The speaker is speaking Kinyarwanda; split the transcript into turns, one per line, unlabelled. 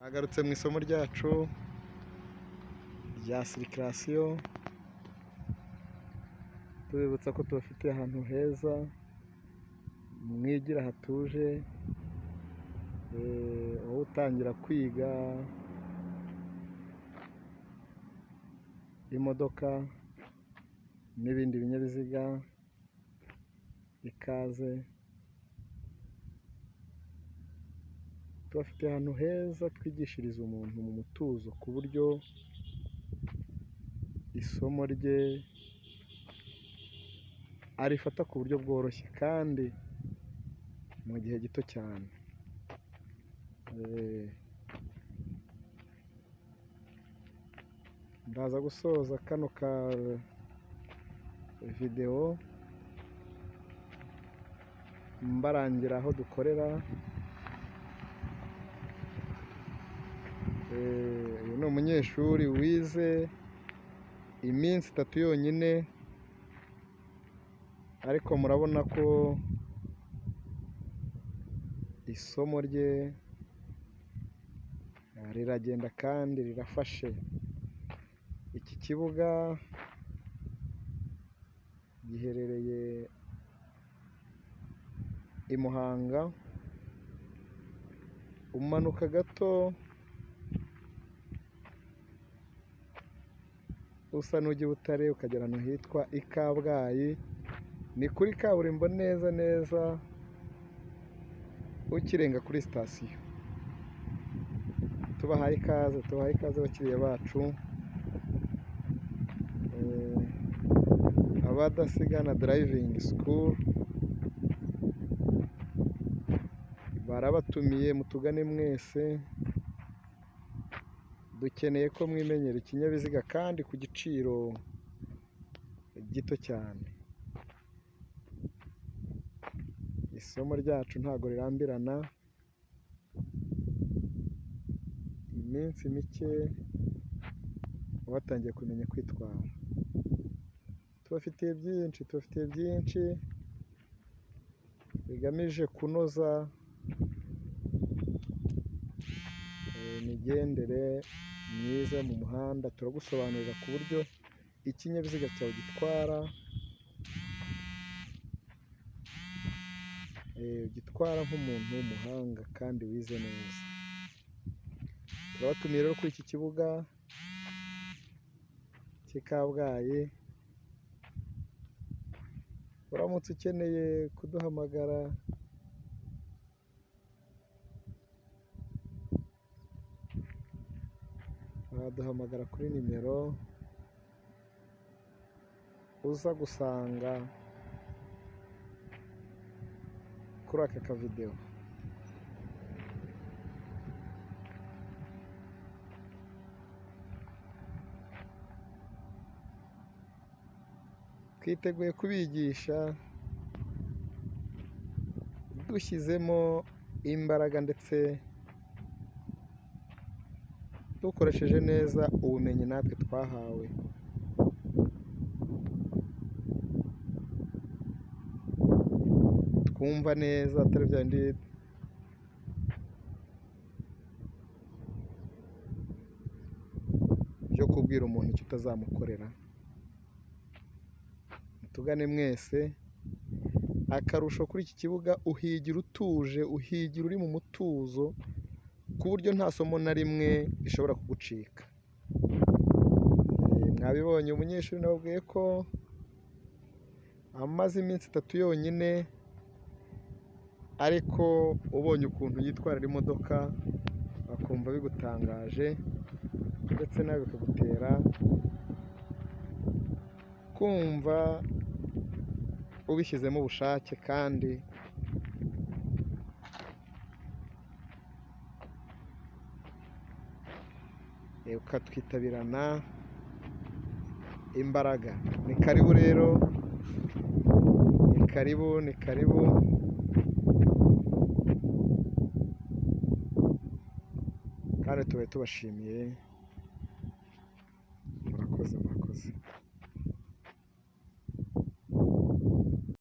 Agarutse mu isomo ryacu rya sirikirasiyo, tubibutsa ko tubafitiye ahantu heza mwigira hatuje, wowe utangira kwiga imodoka n'ibindi binyabiziga, ikaze. Tubafitiye ahantu heza twigishiriza umuntu mu mutuzo, ku buryo isomo rye arifata ku buryo bworoshye kandi mu gihe gito cyane. Ndaza gusoza kano ka videwo mbarangira aho dukorera. Uyu ni umunyeshuri wize iminsi 3 yonyine, ariko murabona ko isomo rye riragenda kandi rirafashe. Iki kibuga giherereye i Muhanga, umanuka gato usa n'ujya i Butare ukagera ahantu hitwa i Kabgayi. Ni kuri kaburimbo neza neza ukirenga kuri sitasiyo. Tubahaye ikaze abakiriya bacu, abadasigana darayivingi sikuru barabatumiye, mutugane mwese. Dukeneye ko mwimenyera ikinyabiziga kandi ku giciro gito cyane. Isomo ryacu ntago rirambirana, iminsi mike watangiye kumenya kwitwara. Tubafitiye byinshi bigamije kunoza imigendere myiza mu muhanda. Turagusobanurira ku buryo ikinyabiziga cyawe gitwara nk'umuntu w'umuhanga kandi wize neza. Turabatumiye rero kuri iki kibuga cy'i Kabgayi. Uramutse ukeneye kuduhamagara, waduhamagara kuri nimero uza gusanga kuri aka kavidewo. Twiteguye kubigisha dushyizemo imbaraga ndetse dukoresheje neza ubumenyi natwe twahawe. Twumva neza, atari bya bindi byo kubwira umuntu icyo utazamukorera. Mutugane mwese. Akarusho kuri iki kibuga, uhigira utuje, uhigira uri mu mutuzo, ku buryo nta somo na rimwe rishobora kugucika. Mwabibonye, umunyeshuri nababwiye ko amaze iminsi 3 yonyine, ariko ubonye ukuntu yitwarira imodoka bakumva bigutangaje, ndetse nawe bikagutera kumva ubishyizemo ubushake kandi ukatwitabirana imbaraga. Ni karibu rero, ni karibu. Kandi tubaye tubashimiye.